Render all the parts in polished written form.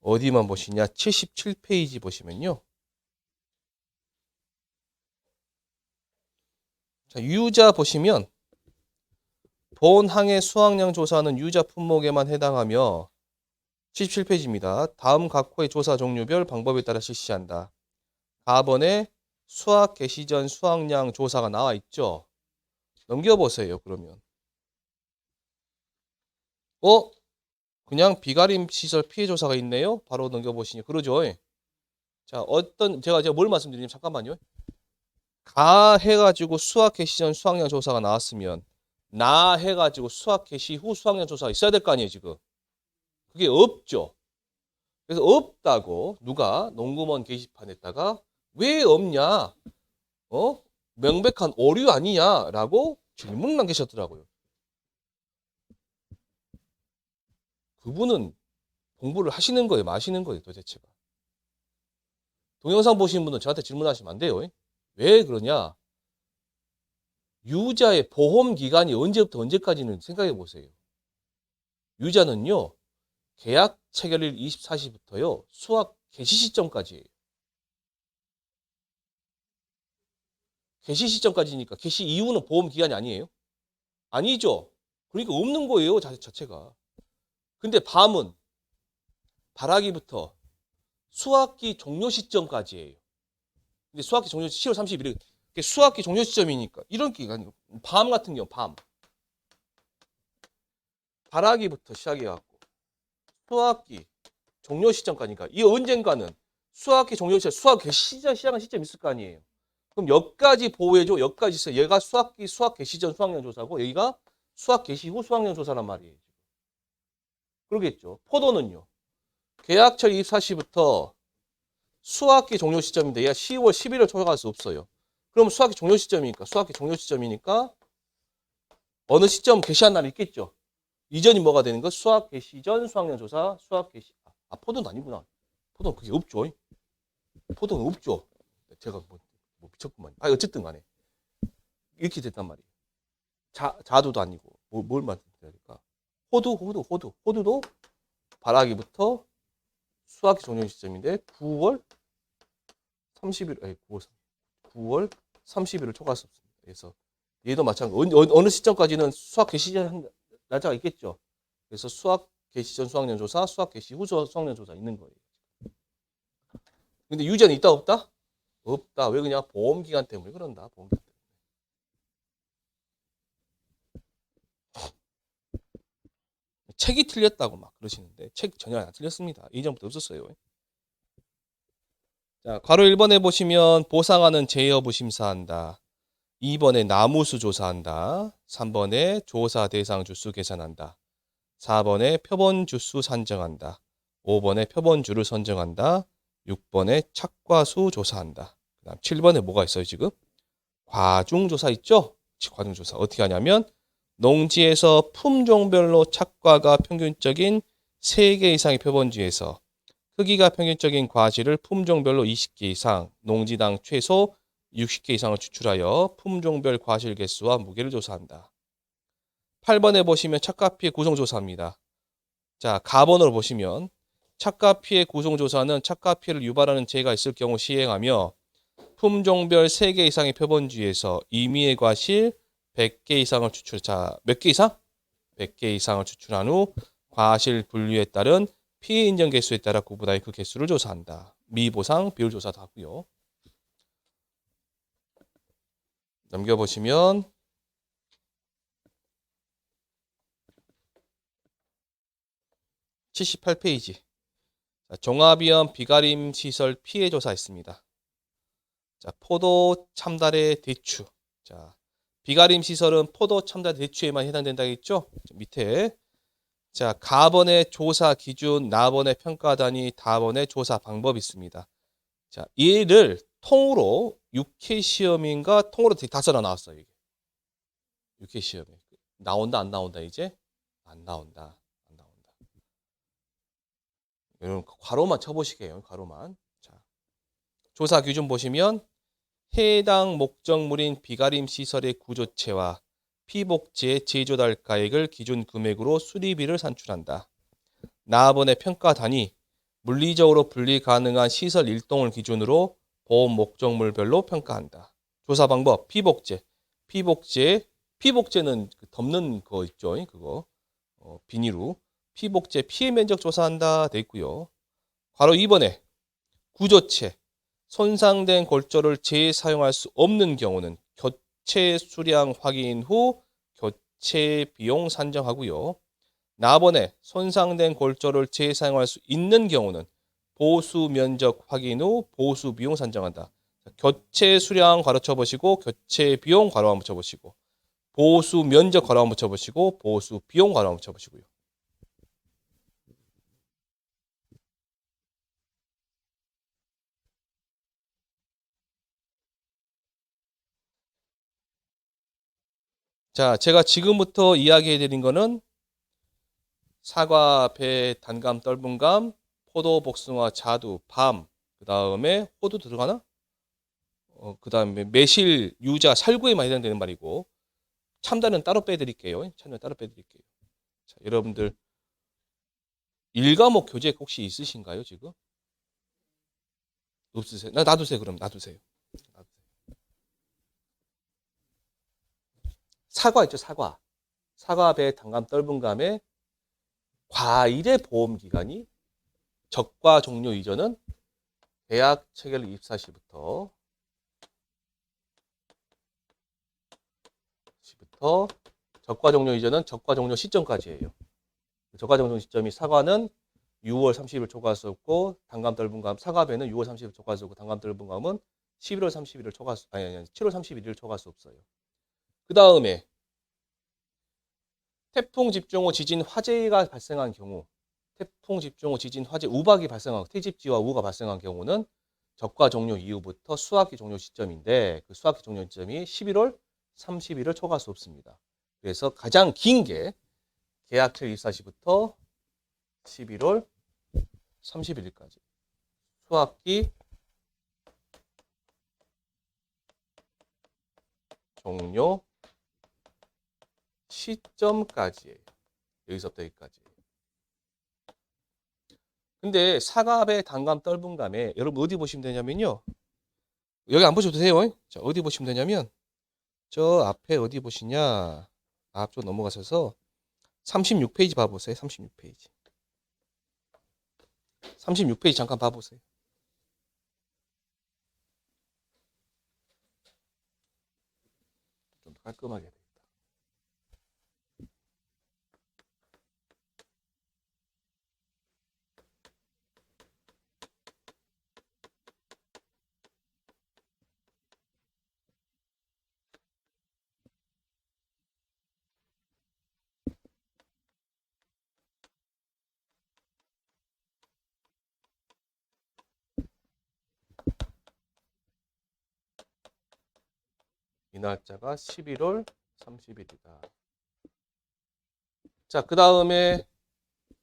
어디만 보시냐? 77페이지 보시면요. 자, 유자 보시면 본 항의 수확량 조사는 유자 품목에만 해당하며 77페이지입니다. 다음 각호의 조사 종류별 방법에 따라 실시한다. 4번에 수확 개시 전 수확량 조사가 나와 있죠. 넘겨보세요. 그러면 그냥 비가림 시설 피해 조사가 있네요. 바로 넘겨보시니 그러죠. 자, 제가 뭘 말씀드리냐면 잠깐만요. 가 해가지고 수확 개시 전 수확량 조사가 나왔으면 나 해가지고 수확 개시 후 수확량 조사가 있어야 될 거 아니에요, 지금. 그게 없죠. 그래서 없다고 누가 농구먼 게시판에다가 왜 없냐? 명백한 오류 아니냐라고 질문 남기셨더라고요. 그분은 공부를 하시는 거예요, 마시는 거예요, 도대체가. 동영상 보시는 분은 저한테 질문하시면 안 돼요. 왜 그러냐? 유자의 보험 기간이 언제부터 언제까지는 생각해 보세요. 유자는요, 계약 체결일 24시부터요, 수확 개시 시점까지예요. 개시 시점까지니까 개시 이후는 보험 기간이 아니에요? 아니죠. 그러니까 없는 거예요, 자체가. 근데 밤은 발하기부터 수확기 종료 시점까지예요. 근데 수확기 종료 10월 31일 수확기 종료 시점이니까 이런 기간이고 밤 같은 경우 밤 발하기부터 시작해갖고 수확기 종료 시점까지니까 이 언젠가는 수확기 종료 시점 수확 개시 시작한 시점이 있을 거 아니에요. 그럼 여기까지 보호해줘. 여기까지 있어요. 얘가 수확기 수확 개시 전 수확량 조사고 여기가 수확 개시 후 수확량 조사란 말이에요. 그러겠죠. 포도는요. 계약철 24시부터 수확기 종료 시점인데 얘가 10월 11일 초과할 수 없어요. 그럼 수확기 종료 시점이니까 어느 시점 개시한 날이 있겠죠. 이전이 뭐가 되는 거? 수확 개시 전 수확량 조사, 수확 개시. 포도는 아니구나. 포도는 그게 없죠. 포도는 없죠. 제가 뭐 미쳤구만. 어쨌든 간에 이렇게 됐단 말이에요. 자두도 아니고 뭘 말씀드려야 될까? 호두도 발하기부터 수확기 종료 시점인데 9월 30일을 초과할 수 없습니다. 그래서 얘도 마찬가지. 어느 시점까지는 수확 개시 전 날짜가 있겠죠. 그래서 수확 개시 전 수확량 조사, 수확 개시 후 수확량 조사 있는 거예요. 근데 유전이 있다 없다? 없다. 왜 그냥 보험 기간 때문에 그런다. 보험 기간 때문에. 책이 틀렸다고 막 그러시는데 책 전혀 안 틀렸습니다. 이전부터 없었어요. 자, 괄호 1번에 보시면 보상하는 제여부 심사한다. 2번에 나무수 조사한다. 3번에 조사 대상 주수 계산한다. 4번에 표본 주수 산정한다. 5번에 표본주를 선정한다. 6번에 착과수 조사한다. 그다음 7번에 뭐가 있어요, 지금? 과중조사 있죠? 과중조사 어떻게 하냐면 농지에서 품종별로 착과가 평균적인 3개 이상의 표본지에서 크기가 평균적인 과실을 품종별로 20개 이상, 농지당 최소 60개 이상을 추출하여 품종별 과실 개수와 무게를 조사한다. 8번에 보시면 착과 피해 구성 조사입니다. 자, 가번으로 보시면 착과 피해 구성 조사는 착과 피해를 유발하는 재해가 있을 경우 시행하며 품종별 3개 이상의 표본지에서 임의의 과실 100개 이상을 추출. 자, 몇 개 이상? 100개 이상을 추출한 후 과실 분류에 따른 피해 인정 개수에 따라 구분하여 그 개수를 조사한다. 미보상 비율 조사도 하고요. 넘겨보시면 78페이지. 종합위험 비가림 시설 피해 조사 있습니다. 자, 포도 참달의 대추. 자, 비가림 시설은 포도 참달 대추에만 해당된다겠죠? 밑에. 자, 가번의 조사 기준, 나번의 평가 단위, 다번의 조사 방법이 있습니다. 자, 얘를 통으로 6K 시험인가 통으로 다섯나 나왔어요. 이게. 6K 시험에. 나온다, 안 나온다, 이제? 안 나온다. 안 나온다. 여러분, 괄호만 쳐보시게요. 괄호만. 자, 조사 기준 보시면 해당 목적물인 비가림 시설의 구조체와 피복지의 제조달가액을 기준 금액으로 수리비를 산출한다. 나번의 평가 단위, 물리적으로 분리 가능한 시설 일동을 기준으로 보험 목적물별로 평가한다. 조사 방법 피복제. 피복제는 그 덮는 거 있죠. 그거 비닐로 피복제 피해 면적 조사한다 돼 있고요. 바로 2번에 구조체. 손상된 골조를 재사용할 수 없는 경우는 교체 수량 확인 후 교체 비용 산정하고요. 4번에 손상된 골조를 재사용할 수 있는 경우는 보수 면적 확인 후 보수 비용 산정한다. 교체 수량 괄호 쳐보시고 교체 비용 괄호 한번 쳐보시고 보수 면적 괄호 한번 쳐보시고 보수 비용 괄호 한번 쳐보시고요. 자, 제가 지금부터 이야기해 드린 거는 사과, 배, 단감, 떫은감, 포도, 복숭아, 자두, 밤, 그 다음에 호두 들어가나? 그 다음에 매실, 유자, 살구에만 해당되는 말이고 참다는 따로 빼드릴게요. 참다는 따로 빼드릴게요. 자, 여러분들 1과목 교재 혹시 있으신가요 지금? 없으세요? 놔두세요. 그럼 놔두세요. 사과 있죠, 사과. 사과, 배, 단감, 떫은감의 과일의 보험 기간이 적과 종료 이전은 계약 체결 입사 시부터 적과 종료 이전은 적과 종료 시점까지예요. 적과 종료 시점이 사과는 6월 30일 초과할 수 없고 단감 떫은감 사과배는 6월 30일 초과할 수 없고 단감 떫은감은 11월 30일을 초과할 수 아니 7월 31일 초과할 수 없어요. 그 다음에 태풍 집중 후 지진 화재가 발생한 경우 태풍 집중 후 지진 화재 우박이 발생하고 태집지와 우가 발생한 경우는 적과 종료 이후부터 수학기 종료 시점인데 그 수학기 종료 시점이 11월 30일을 초과할 수 없습니다. 그래서 가장 긴 게 계약일 입사 시부터 11월 31일까지 수학기 종료 시점까지예요. 여기서부터 여기까지. 근데 사과배, 단감, 떫은감에 여러분 어디 보시면 되냐면요. 여기 안 보셔도 돼요. 자, 어디 보시면 되냐면 저 앞에 어디 보시냐. 앞쪽 넘어가셔서 36페이지 봐보세요. 36페이지. 36페이지 잠깐 봐보세요. 좀 깔끔하게. 이 날짜가 11월 30일이다. 자, 그 다음에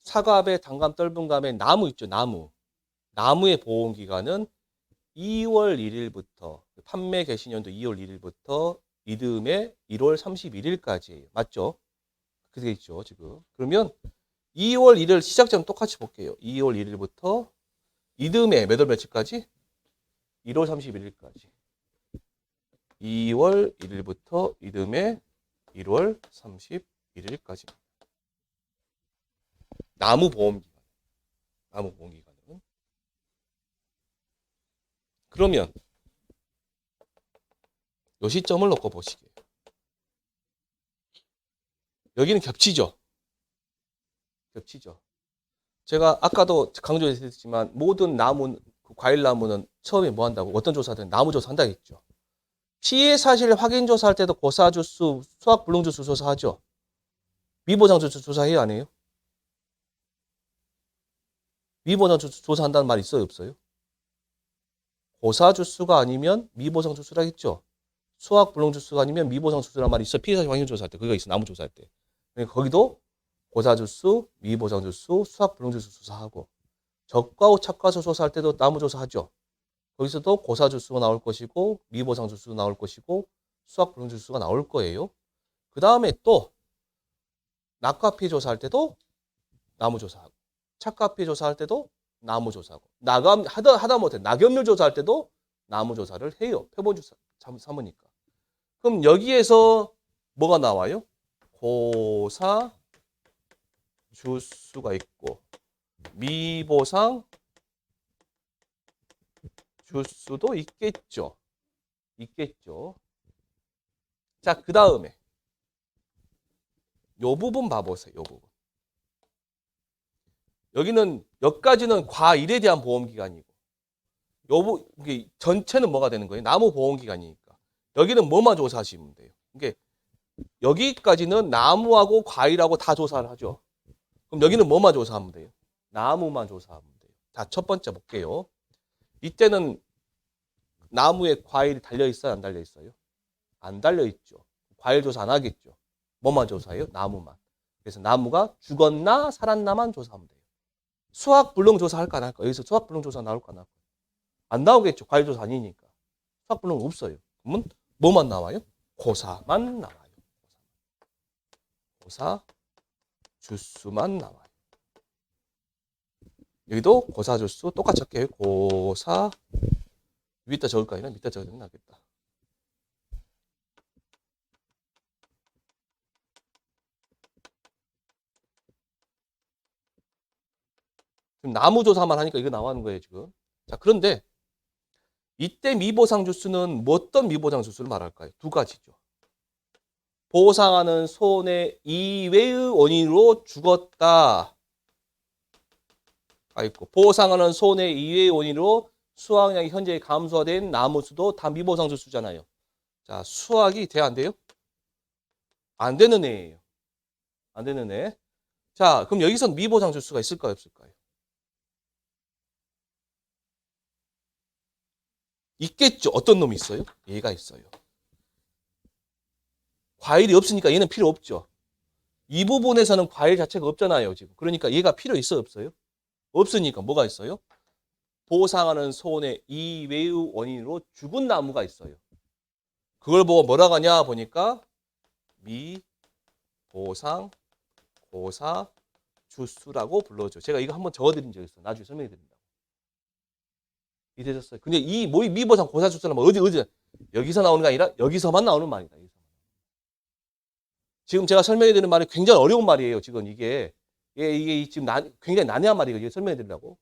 사과배, 단감, 떫은감에 나무 있죠. 나무의 보험 기간은 2월 1일부터 판매 개시년도 2월 1일부터 이듬해 1월 31일까지예요. 맞죠? 그게 있죠, 지금. 그러면 2월 1일 시작점 똑같이 볼게요. 2월 1일부터 이듬해 몇 월 며칠까지? 1월 31일까지. 2월 1일부터 이듬해 1월 31일까지. 나무 보험 기간은. 그러면 요 시점을 놓고 보시게. 여기는 겹치죠. 제가 아까도 강조했지만 모든 나무, 과일 나무는 처음에 뭐 한다고? 어떤 조사든 나무 조사 한다고 했죠. 피해 사실 확인 조사할 때도 고사주수, 수학 불능주수 조사하죠. 미보장주수 조사해요, 안 해요? 미보장주수 조사한다는 말 있어요, 없어요? 고사주수가 아니면 미보장주수라 했죠. 수학 불능주수가 아니면 미보장주수란 말이 있어. 피해 사실 확인 조사할 때 그거 있어, 나무 조사할 때. 거기도 고사주수, 미보장주수, 수학 불능주수 조사하고 적과 후 착과수 조사할 때도 나무 조사하죠. 거기서도 고사주수가 나올 것이고 미보장주수가 나올 것이고 수학 불능주수가 나올 거예요. 그 다음에 또 낙과 피해 조사할 때도 나무 조사하고 착과 피해 조사할 때도 나무 조사고. 하다 못해 낙엽률 조사할 때도 나무 조사를 해요. 표본 조사 삼으니까. 그럼 여기에서 뭐가 나와요? 고사 주수가 있고 미보상 주수도 있겠죠. 있겠죠. 자, 그 다음에 요 부분 봐보세요. 요 부분. 여기까지는 과일에 대한 보험기간이고 이게 전체는 뭐가 되는 거예요? 나무 보험기간이니까. 여기는 뭐만 조사하시면 돼요. 이게 여기까지는 나무하고 과일하고 다 조사를 하죠. 그럼 여기는 뭐만 조사하면 돼요? 나무만 조사하면 돼요. 자, 첫 번째 볼게요. 이때는 나무에 과일이 달려있어요? 안 달려있어요? 안 달려있죠. 과일 조사 안 하겠죠. 뭐만 조사해요? 나무만. 그래서 나무가 죽었나 살았나만 조사하면 돼요. 수학 불능 조사 할까 안 할까? 여기서 수학 불능 조사 나올까 안 할까? 안 나오겠죠. 과일 조사 아니니까. 수학 불능 없어요. 그러면 뭐만 나와요? 고사만 나와요. 고사 주수만 나와요. 여기도 고사 주수 똑같이 할게요. 고사 위에다 적을까? 아니면 밑에다 적으면 낫겠다. 지금 나무 조사만 하니까 이거 나오는 거예요, 지금. 자, 그런데 이때 미보상 주수는 뭐 어떤 미보상 주수를 말할까요? 두 가지죠. 보상하는 손해 이외의 원인으로 죽었다. 있고 보상하는 손해 이외의 원인으로 수확량이 현재 감소된 나무수도 다 미보상 주수잖아요. 자, 수확이 돼야 안 돼요? 안 되는 애예요. 안 되는 애. 자, 그럼 여기서 미보상 주수가 있을까요, 없을까요? 있겠죠. 어떤 놈이 있어요? 얘가 있어요. 과일이 없으니까 얘는 필요 없죠. 이 부분에서는 과일 자체가 없잖아요, 지금. 그러니까 얘가 필요 있어요, 없어요? 없으니까 뭐가 있어요? 보상하는 손해 이외의 원인으로 죽은 나무가 있어요. 그걸 보고 뭐라고 하냐 보니까 미, 보상, 고사, 주수라고 불러줘. 제가 이거 한번 적어드린 적 있어요. 나중에 설명해 드린다고. 이해되셨어요? 근데 이 미보상, 고사, 주수는 어디 여기서 나오는 게 아니라 여기서만 나오는 말이다. 지금 제가 설명해 드리는 말이 굉장히 어려운 말이에요. 지금 이게 지금 굉장히 난해한 말이에요. 설명해 드리려고.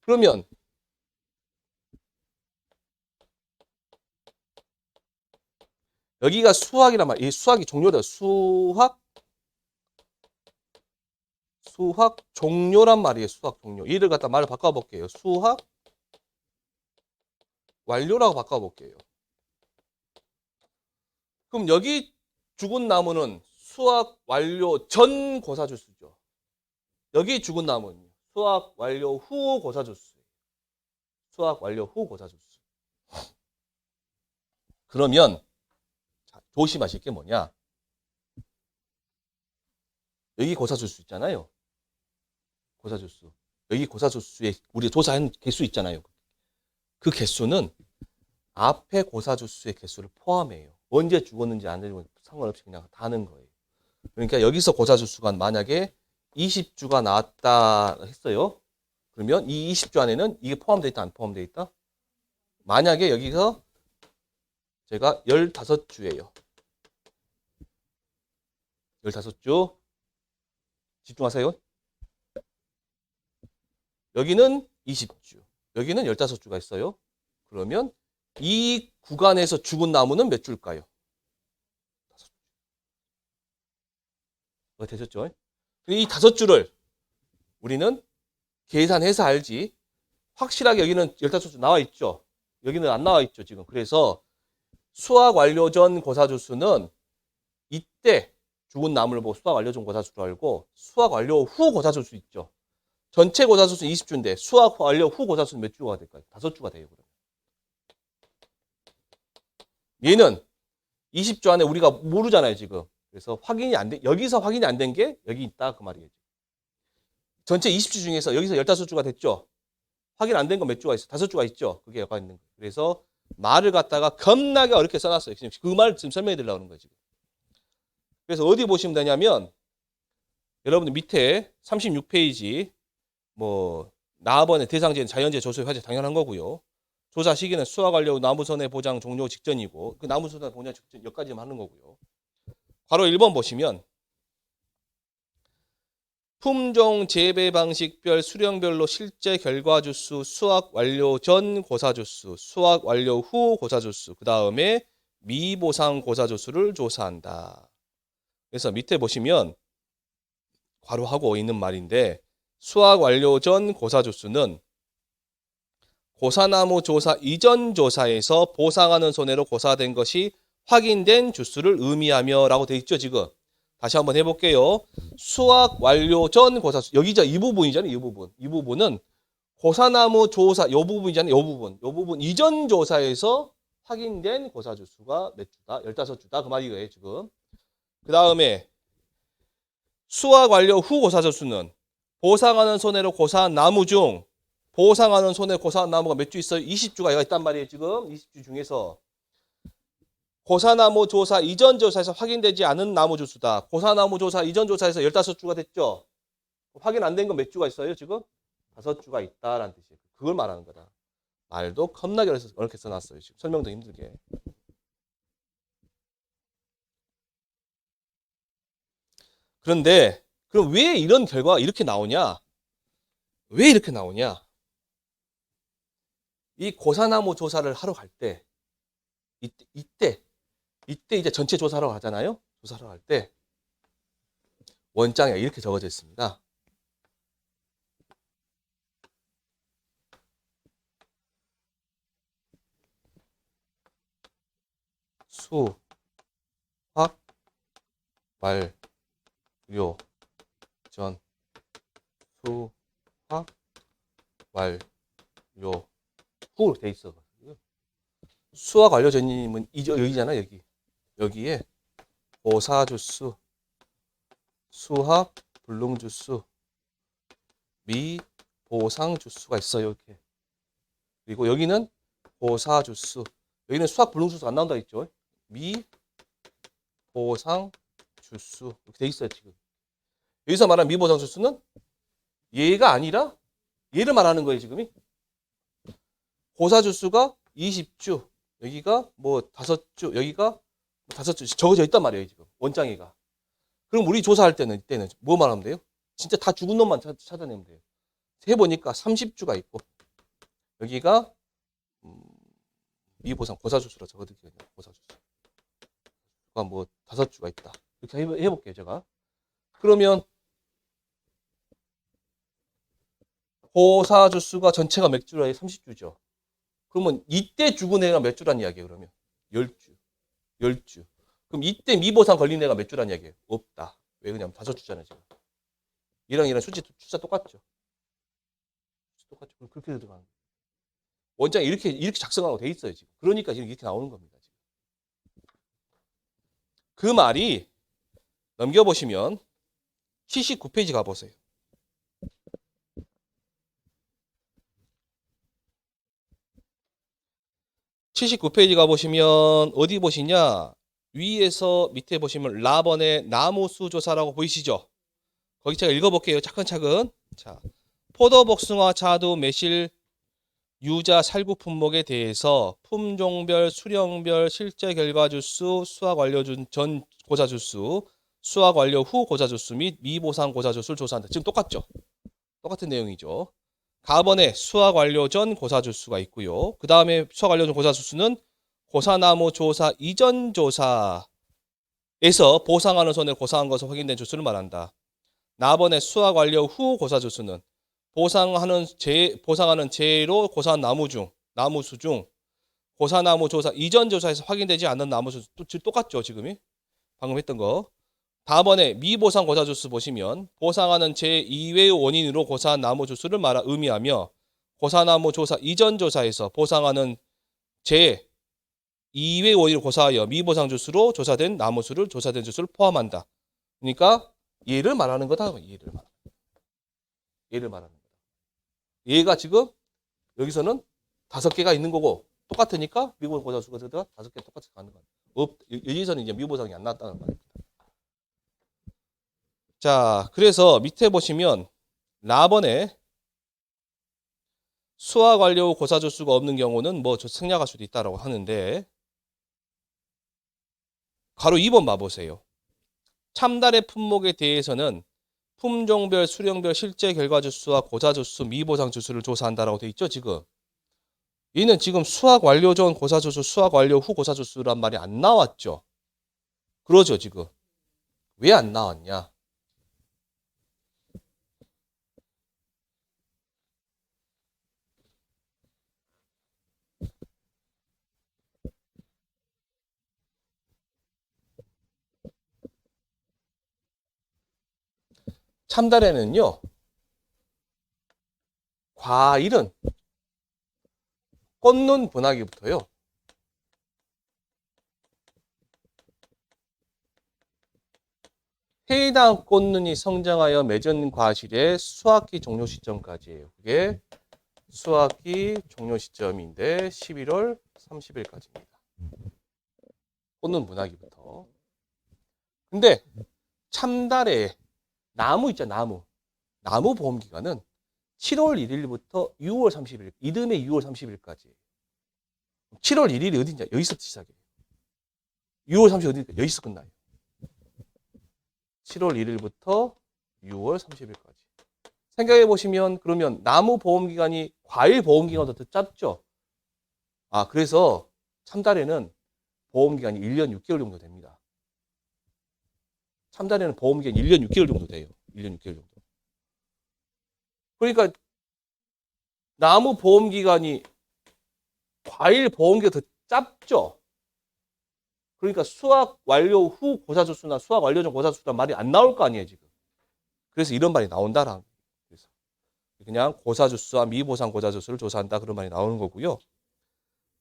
그러면 여기가 수학이란 말, 이 수학이 종료다. 수학 종료란 말이에요. 수학 종료. 이를 갖다 말을 바꿔볼게요. 수학 완료라고 바꿔볼게요. 그럼 여기 죽은 나무는 수학 완료 전 고사주수죠. 여기 죽은 나무는 수학 완료 후 고사주수. 수학 완료 후 고사주수. 그러면 조심하실 게 뭐냐? 여기 고사주수 있잖아요. 고사주수. 여기 고사주수에 우리 조사한 개수 있잖아요. 그 개수는 앞에 고사주수의 개수를 포함해요. 언제 죽었는지 안 되는지 상관없이 그냥 다 하는 거예요. 그러니까 여기서 고사주수가 만약에 20주가 나왔다 했어요. 그러면 이 20주 안에는 이게 포함되어 있다, 안 포함되어 있다? 만약에 여기서 제가 15주예요. 15주. 집중하세요. 여기는 20주. 여기는 15주가 있어요. 그러면 이 구간에서 죽은 나무는 몇 줄까요? 5주. 되셨죠? 이 5주를 우리는 계산해서 알지. 확실하게 여기는 15주 나와 있죠. 여기는 안 나와 있죠, 지금. 그래서 수확 완료 전 고사주수는 이때 죽은 나무를 보고 수확 완료 전 고사주수로 알고 수확 완료 후 고사주수 있죠. 전체 고사주수는 20주인데 수확 완료 후 고사주수는 몇 주가 될까요? 5주가 돼요. 그러면. 얘는 20주 안에 우리가 모르잖아요, 지금. 그래서 확인이 안 돼. 여기서 확인이 안 된 게 여기 있다 그 말이에요. 전체 20주 중에서 여기서 15주가 됐죠. 확인 안 된 거 몇 주가 있어? 5주가 있죠. 그게 여가 있는 거예요. 그래서 말을 갖다가 겁나게 어렵게 써놨어요. 그 말 지금 설명해 드리려고 하는 거예요, 지금. 그래서 어디 보시면 되냐면 여러분들 밑에 36페이지 뭐 나번의 대상지는 자연재 조소의 화재 당연한 거고요. 조사 시기는 수확 완료 나무선의 보장 종료 직전이고 그 나무선의 보장 직전 여기까지만 하는 거고요. 바로 1번 보시면 품종 재배 방식별 수령별로 실제 결과 주수 수확 완료 전 고사 주수 수확 완료 후 고사 주수 그 다음에 미보상 고사 주수를 조사한다. 그래서 밑에 보시면 괄호하고 있는 말인데 수확 완료 전 고사 주수는 고사나무 조사 이전 조사에서 보상하는 손해로 고사된 것이 확인된 주수를 의미하며 라고 되어 있죠 지금. 다시 한번 해볼게요. 수확 완료 전 고사수 여기죠 이 부분이잖아요. 이 부분은 고사나무 조사 이 부분이잖아요. 이 부분 이전 조사에서 확인된 고사 주수가 몇 주다? 15주다 그 말이에요 지금. 그 다음에 수확 완료 후 고사 주수는 보상하는 손해로 고사한 나무 중 보상하는 손해 고사한 나무가 몇 주 있어요? 20주가 있단 말이에요 지금. 20주 중에서 고사나무 조사 이전 조사에서 확인되지 않은 나무 주수다. 고사나무 조사 이전 조사에서 15주가 됐죠. 확인 안 된 건 몇 주가 있어요 지금? 5주가 있다라는 뜻이에요. 그걸 말하는 거다. 말도 겁나게 어렵게 써놨어요 지금. 설명도 힘들게. 그런데 그럼 왜 이런 결과가 이렇게 나오냐? 왜 이렇게 나오냐? 이 고사나무 조사를 하러 갈 때 이때 이제 전체 조사하러 가잖아요. 조사하러 갈 때 원장에 이렇게 적어져 있습니다. 수확 완료 전 수확 완료 후 돼 있어. 수확 완료 전이면 여기잖아 여기. 여기에 고사 주수, 수합 불능 주수, 미 보상 주수가 있어요 이렇게. 그리고 여기는 고사 주수. 여기는 수학 불능 주수 안 나온다 했죠. 미 보상 주수 이렇게 돼 있어요 지금. 여기서 말하는 미보상 주수는 얘가 아니라 얘를 말하는 거예요 지금이. 고사 주수가 20주, 여기가 뭐 5주, 여기가 5주 적어져 있단 말이에요 지금 원장이가. 그럼 우리 조사할 때는 이때는 뭐 말하면 돼요? 진짜 다 죽은 놈만 찾아내면 돼요. 해보니까 30주가 있고 여기가 미보상 고사주수라 적어드릴게요. 고사주수가 뭐 5주가 있다. 이렇게 해볼게요 제가. 그러면 고사주수가 전체가 몇 주라? 30주죠. 그러면 이때 죽은 애가 몇 주란 이야기예요 그러면? 10주. 10주. 그럼 이때 미보상 걸린 애가 몇 주란 이야기예요? 없다. 왜 그러냐면 5주잖아요 지금. 이랑 숫자 똑같죠. 똑같죠. 그렇게 들어가는 거예요. 원장이 이렇게 작성하고 돼 있어요 지금. 그러니까 지금 이렇게 나오는 겁니다. 지금. 그 말이 넘겨보시면 79페이지 가보세요. 79페이지 가보시면 어디 보시냐? 위에서 밑에 보시면 라번의 나무수 조사라고 보이시죠? 거기 제가 읽어볼게요. 차근차근. 자, 포도, 복숭아, 자두, 매실, 유자, 살구 품목에 대해서 품종별, 수령별, 실제 결과 주수, 수확 완료 전 고사 주수, 수확 완료 후 고사 주수 및 미보상 고사 주수를 조사한다. 지금 똑같죠? 똑같은 내용이죠. 가번에 수확 완료 전 고사 주수가 있고요. 그 다음에 수확 완료 전 고사 주수는 고사나무 조사 이전 조사에서 보상하는 손해를 고사한 것으로 확인된 주수를 말한다. 나번에 수확 완료 후 고사 주수는 보상하는 재로 고사한 나무수 중 고사나무 조사 이전 조사에서 확인되지 않는 나무수 똑같죠 지금이 방금 했던 거. 다번에 미보상 고사 주수 보시면 보상하는 재 이외의 원인으로 고사한 나무 주수를 의미하며 고사나무 조사 이전 조사에서 보상하는 재 이외의 원인으로 고사하여 미보상 주수로 조사된 나무수를 조사된 주수를 포함한다. 그러니까 얘를 말하는 거다. 얘를 말하는 거다. 얘가 지금 여기서는 5개가 있는 거고 똑같으니까 미보상 고사 수가 5개 똑같이 가는 거야. 여기서는 이제 미보상이 안 나왔다는 말입니다. 자, 그래서 밑에 보시면 라번에 수학 완료 후 고사주수가 없는 경우는 뭐 생략할 수도 있다라고 하는데 가로 2번 봐보세요. 참달의 품목에 대해서는 품종별, 수령별 실제 결과주수와 고사주수, 미보상주수를 조사한다라고 돼 있죠, 지금. 얘는 지금 수학 완료 전 고사주수, 수학 완료 후 고사주수란 말이 안 나왔죠. 그러죠, 지금. 왜 안 나왔냐? 참달에는요, 과일은 꽃눈 분화기부터요. 해당 꽃눈이 성장하여 맺은 과실의 수확기 종료 시점까지예요. 그게 수확기 종료 시점인데 11월 30일까지입니다. 꽃눈 분화기부터. 근데 참달에 나무 있잖아, 나무. 나무 보험 기간은 7월 1일부터 6월 30일, 이듬해 6월 30일까지. 7월 1일이 어디냐? 여기서 시작해요. 6월 30일 어디니까 여기서 끝나요. 7월 1일부터 6월 30일까지. 생각해 보시면 그러면 나무 보험 기간이 과일 보험 기간보다 더 짧죠? 아, 그래서 참달에는 보험 기간이 1년 6개월 정도 됩니다. 참달에는 보험 기간이 1년 6개월 정도 돼요. 1년 6개월 정도. 그러니까 나무 보험 기간이 과일 보험 기간 더 짧죠? 그러니까 수학 완료 후 고사주수나 수학 완료 전 고사주수란 말이 안 나올 거 아니에요, 지금. 그래서 이런 말이 나온다라는 거예요. 그래서 그냥 고사주수와 미보상 고사주수를 조사한다 그런 말이 나오는 거고요.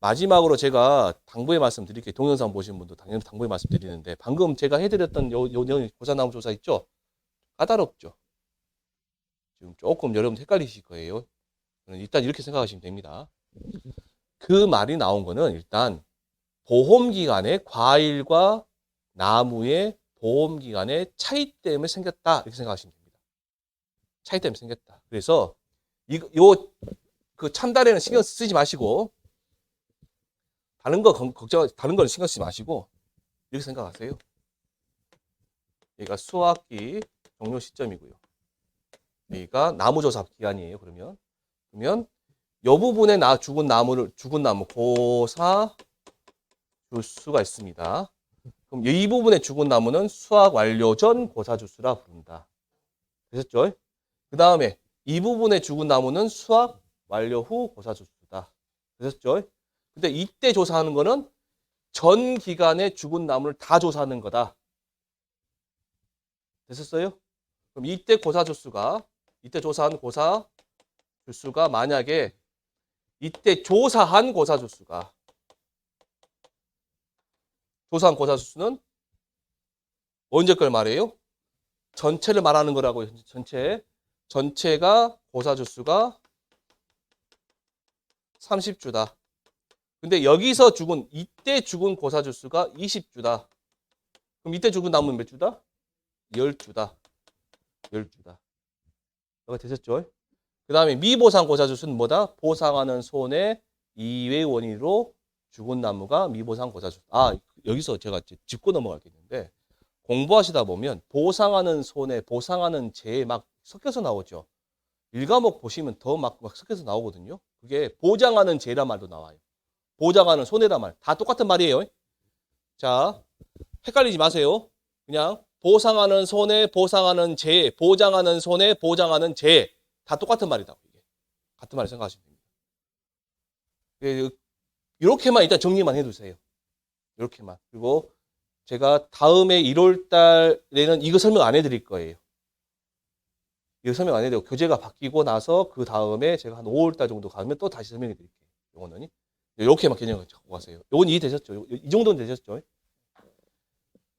마지막으로 제가 당부의 말씀 드릴게요. 동영상 보신 분도 당연히 당부의 말씀 드리는데 방금 제가 해드렸던 요 고사나무 조사 있죠? 까다롭죠? 지금 조금 여러분 헷갈리실 거예요. 일단 이렇게 생각하시면 됩니다. 그 말이 나온 거는 일단 보험기간의 과일과 나무의 보험기간의 차이 때문에 생겼다 이렇게 생각하시면 됩니다. 차이 때문에 생겼다. 그래서 그 참달에는 신경 쓰지 마시고 다른 거 다른 걸 신경 쓰지 마시고 이렇게 생각하세요. 얘가 수확기 종료 시점이고요. 여기가 나무조사 기간이에요. 그러면 이 부분에 죽은 나무 고사 주수가 있습니다. 그럼 이 부분에 죽은 나무는 수확 완료 전 고사 주수라 부른다. 되셨죠? 그 다음에 이 부분에 죽은 나무는 수확 완료 후 고사 주수다. 되셨죠? 근데 이때 조사하는 거는 전 기간에 죽은 나무를 다 조사하는 거다. 됐었어요? 그럼 이때 조사한 고사 주수가 만약에 이때 조사한 고사 주수가 조사한 고사 주수는 언제 걸 말해요? 전체를 말하는 거라고요. 전체가 고사 주수가 30주다. 근데 여기서 이때 죽은 고사 주수가 20주다. 그럼 이때 죽은 나무는 몇 주다? 10주다. 10주다. 여기 되셨죠? 그 다음에 미보상 고사 주수는 뭐다? 보상하는 손해 이외의 원인으로 죽은 나무가 미보상 고사 주수. 아, 여기서 제가 짚고 넘어갈 게 있는데 공부하시다 보면 보상하는 손해, 보상하는 재해 막 섞여서 나오죠. 1과목 보시면 더 막 섞여서 나오거든요. 그게 보장하는 재해란 말도 나와요. 보장하는 손해란 말. 다 똑같은 말이에요. 자, 헷갈리지 마세요. 그냥 보상하는 손해, 보상하는 재해, 보장하는 손해, 보장하는 재해. 다 똑같은 말이다. 이게. 같은 말을 생각하시면 됩니다. 이렇게만 일단 정리만 해두세요. 이렇게만. 그리고 제가 다음에 1월 달에는 이거 설명 안 해드릴 거예요. 이거 설명 안 해드리고 교재가 바뀌고 나서 그 다음에 제가 한 5월 달 정도 가면 또 다시 설명해 드릴게요. 요거는 이렇게만 개념을 잡고 가세요. 요건 이해되셨죠? 이 정도는 되셨죠?